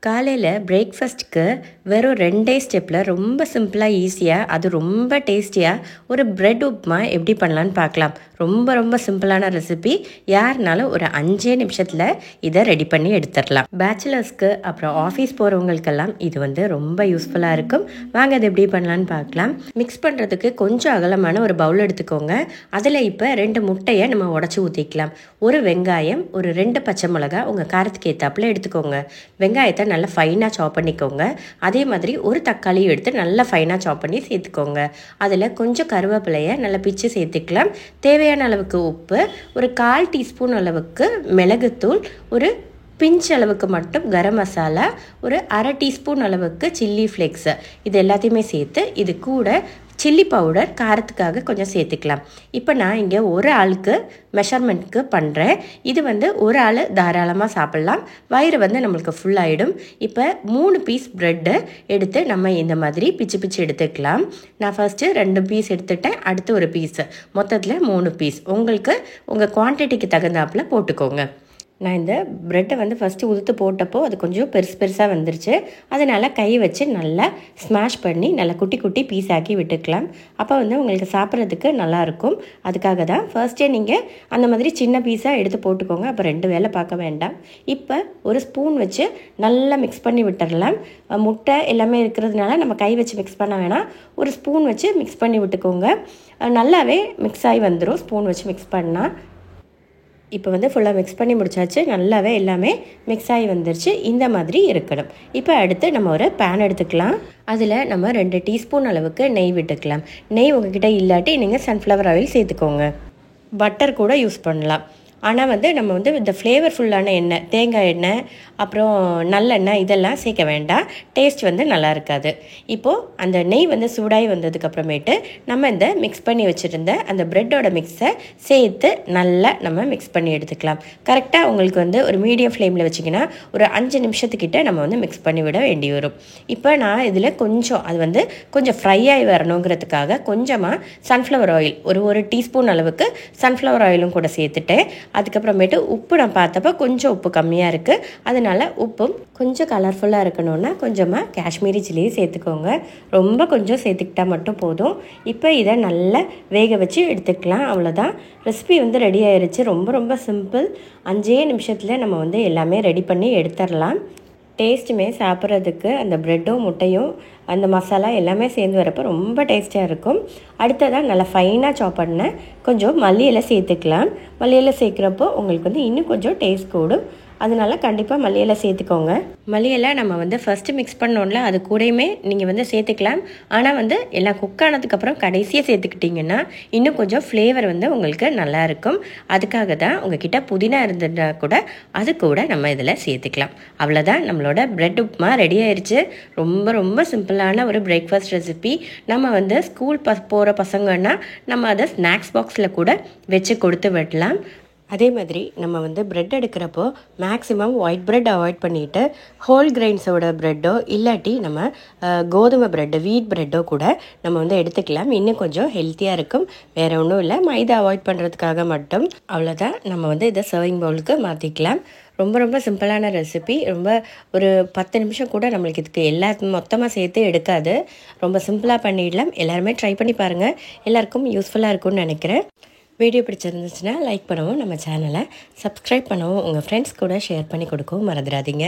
காலையில் பிரேக்ஃபாஸ்ட்டுக்கு வெறும் 2 ஸ்டெப்பில் ரொம்ப சிம்பிளாக ஈஸியாக அது ரொம்ப டேஸ்டியாக ஒரு பிரெட் உப்புமா எப்படி பண்ணலான்னு பார்க்கலாம். ரொம்ப ரொம்ப சிம்பிளான ரெசிபி. யாருனாலும் ஒரு 5 நிமிஷத்தில் இதை ரெடி பண்ணி எடுத்துடலாம். பேச்சுலர்ஸ்க்கு அப்புறம் ஆஃபீஸ் போகிறவங்களுக்கெல்லாம் இது ரொம்ப யூஸ்ஃபுல்லாக இருக்கும். வாங்க அது எப்படி பண்ணலான்னு பார்க்கலாம். மிக்ஸ் பண்ணுறதுக்கு கொஞ்சம் அகலமான ஒரு பவுல் எடுத்துக்கோங்க. அதில் இப்போ 2 முட்டையை நம்ம உடச்சி ஊற்றிக்கலாம். ஒரு வெங்காயம், ஒரு 2 பச்சை மிளகாய் உங்கள் காரத்துக்கு ஏற்றாப்புல எடுத்துக்கோங்க. வெங்காயத்தை நல்லா ஃபைனாக சாப் பண்ணிக்கோங்க. அதே மாதிரி ஒரு தக்காளி எடுத்து நல்லா ஃபைனாக சாப் பண்ணி சேர்த்துக்கோங்க. அதில் கொஞ்சம் கருவேப்பிலையை நல்லா பிச்சு சேர்த்துக்கலாம். தேவையான அளவுக்கு உப்பு, ஒரு 1/4 டீஸ்பூன் அளவுக்கு மிளகுத்தூள், ஒரு பிஞ்ச் அளவுக்கு மட்டும் கரம் மசாலா, ஒரு 1/2 டீஸ்பூன் அளவுக்கு சில்லி ஃப்ளேக்ஸு, இது எல்லாத்தையுமே சேர்த்து இது கூட சில்லி பவுடர் காரத்துக்காக கொஞ்சம் சேர்த்துக்கலாம். இப்போ நான் இங்கே ஒரு ஆளுக்கு மெஷர்மெண்ட்க்கு பண்ணுறேன். இது ஒரு ஆள் தாராளமாக சாப்பிட்லாம். வயிறு நம்மளுக்கு ஃபுல்லாகிடும். இப்போ 3 பீஸ் ப்ரெட்டு எடுத்து நம்ம இந்த மாதிரி பிச்சு பிச்சு எடுத்துக்கலாம். நான் ஃபஸ்ட்டு 2 பீஸ் எடுத்துட்டேன். அடுத்து ஒரு பீஸு, மொத்தத்தில் 3 பீஸ். உங்களுக்கு உங்கள் குவான்டிட்டிக்கு தகுந்தாப்பில் போட்டுக்கோங்க. நான் இந்த ப்ரெட்டை ஃபஸ்ட்டு உதுத்து போட்டப்போ அது கொஞ்சம் பெருசாக வந்துருச்சு. அதனால் கை வச்சு நல்லா ஸ்மாஷ் பண்ணி நல்லா குட்டி குட்டி பீஸ் ஆக்கி விட்டுக்கலாம். அப்போ உங்களுக்கு சாப்பிட்றதுக்கு நல்லாயிருக்கும். அதுக்காக தான் ஃபர்ஸ்ட்டே நீங்கள் அந்த மாதிரி சின்ன பீஸாக எடுத்து போட்டுக்கோங்க. அப்போ 2 வேலை பார்க்க வேண்டாம். இப்போ ஒரு ஸ்பூன் வச்சு நல்லா மிக்ஸ் பண்ணி விட்டுடலாம். முட்டை எல்லாமே இருக்கிறதுனால நம்ம கை வச்சு மிக்ஸ் பண்ண வேணாம். ஒரு ஸ்பூன் வச்சு மிக்ஸ் பண்ணி விட்டுக்கோங்க. நல்லாவே மிக்ஸ் ஆகி வந்துடும் ஸ்பூன் வச்சு மிக்ஸ் பண்ணால். இப்போ ஃபுல்லாக மிக்ஸ் பண்ணி முடிச்சாச்சு. நல்லாவே எல்லாமே மிக்ஸ் ஆகி வந்துருச்சு. இந்த மாதிரி இருக்கணும். இப்போ அடுத்து நம்ம ஒரு பேன் எடுத்துக்கலாம். அதில் நம்ம 2 டீஸ்பூன் அளவுக்கு நெய் விட்டுக்கலாம். நெய் உங்ககிட்ட இல்லாட்டி நீங்கள் சன்ஃப்ளவர் ஆயில் சேர்த்துக்கோங்க. பட்டர் கூட யூஸ் பண்ணலாம். ஆனால் நம்ம இந்த ஃப்ளேவர்ஃபுல்லான எண்ணெய், தேங்காய் எண்ணெய், அப்புறம் நல்லெண்ணெய் இதெல்லாம் சேர்க்க வேண்டாம். டேஸ்ட் நல்லா இருக்காது. இப்போது அந்த நெய் சூடாகி வந்ததுக்கப்புறமேட்டு நம்ம இந்த மிக்ஸ் பண்ணி வச்சுருந்த அந்த ப்ரெட்டோட மிக்ஸை சேர்த்து நல்லா நம்ம மிக்ஸ் பண்ணி எடுத்துக்கலாம். கரெக்டாக உங்களுக்கு ஒரு மீடியம் ஃப்ளேமில் வச்சிங்கன்னா ஒரு 5 நிமிஷத்துக்கிட்ட நம்ம மிக்ஸ் பண்ணி விட வேண்டி வரும். இப்போ நான் இதில் கொஞ்சம் அது கொஞ்சம் ஃப்ரை ஆகி வரணுங்கிறதுக்காக கொஞ்சமாக சன்ஃப்ளவர் ஆயில், ஒரு டீஸ்பூன் அளவுக்கு சன்ஃப்ளவர் ஆயிலும் கூட சேர்த்துட்டேன். அதுக்கப்புறமேட்டு உப்பு நான் பார்த்தப்போ கொஞ்சம் உப்பு கம்மியாக இருக்குது. அதனால் உப்பும் கொஞ்சம் கலர்ஃபுல்லாக இருக்கணும்னா கொஞ்சமாக காஷ்மீரி சில்லியும் சேர்த்துக்கோங்க. ரொம்ப கொஞ்சம் சேர்த்துக்கிட்டால் மட்டும் போதும். இப்போ இதை நல்லா வேக வச்சு எடுத்துக்கலாம். அவ்வளோதான், ரெசிபி ரெடி ஆயிடுச்சு. ரொம்ப ரொம்ப சிம்பிள். 5 நிமிஷத்தில் நம்ம எல்லாமே ரெடி பண்ணி எடுத்துடலாம். டேஸ்ட்டுமே சாப்பிட்றதுக்கு அந்த ப்ரெட்டும் முட்டையும் அந்த மசாலா எல்லாமே சேர்ந்து வரப்போ ரொம்ப டேஸ்ட்டாக இருக்கும். அடுத்ததாக நல்லா ஃபைனாக சாப் பண்ண கொஞ்சம் மல்லி இலை சேர்த்துக்கலாம். மல்லி இலை சேர்க்குறப்போ உங்களுக்கு இன்னும் கொஞ்சம் டேஸ்ட் கூடும். அதனால கண்டிப்பாக மல்லி இலை சேர்த்துக்கோங்க. மல்லி இலை நம்ம ஃபஸ்ட்டு மிக்ஸ் பண்ணோம்ல, அது கூடயுமே நீங்கள் சேர்த்துக்கலாம். ஆனால் எல்லாம் குக் ஆனதுக்கப்புறம் கடைசியாக சேர்த்துக்கிட்டிங்கன்னா இன்னும் கொஞ்சம் ஃப்ளேவர் உங்களுக்கு நல்லாயிருக்கும். அதுக்காக தான் உங்ககிட்ட புதினா இருந்ததுனா கூட அது கூட நம்ம இதில் சேர்த்துக்கலாம். அவ்வளோதான், நம்மளோட பிரெட் உப்புமா ரெடி ஆயிடுச்சு. ரொம்ப ரொம்ப சிம்பிளான ஒரு பிரேக்ஃபாஸ்ட் ரெசிபி. நம்ம ஸ்கூல் போகிற பசங்கன்னா நம்ம அதை ஸ்நாக்ஸ் பாக்ஸில் கூட வச்சு கொடுத்து விடலாம். அதே மாதிரி நம்ம ப்ரெட் எடுக்கிறப்போ மேக்ஸிமம் ஒயிட் ப்ரெட் அவாய்ட் பண்ணிவிட்டு ஹோல் கிரெயின்ஸோட ப்ரெட்டோ இல்லாட்டி நம்ம கோதுமை ப்ரெட்டு, வீட் ப்ரெட்டோ கூட நம்ம எடுத்துக்கலாம். இன்னும் கொஞ்சம் ஹெல்த்தியாக இருக்கும். வேறு ஒன்றும் இல்லை, மைதா அவாய்ட் பண்ணுறதுக்காக மட்டும். அவ்வளோதான், நம்ம இதை சர்விங் பவுலுக்கு மாற்றிக்கலாம். ரொம்ப ரொம்ப சிம்பிளான ரெசிபி. ரொம்ப ஒரு 10 நிமிஷம் கூட நம்மளுக்கு இதுக்கு மொத்தமாக சேர்த்து எடுக்காது. ரொம்ப சிம்பிளாக பண்ணிடலாம். எல்லாருமே ட்ரை பண்ணி பாருங்கள். எல்லாருக்கும் யூஸ்ஃபுல்லாக இருக்கும்னு நினைக்கிறேன். வீடியோ பிடிச்சிருந்துச்சுன்னா லைக் பண்ணவும், நம்ம சேனலை சப்ஸ்கிரைப் பண்ணவும், உங்கள் ஃப்ரெண்ட்ஸ் கூட ஷேர் பண்ணி கொடுக்கவும் மறந்துடாதீங்க.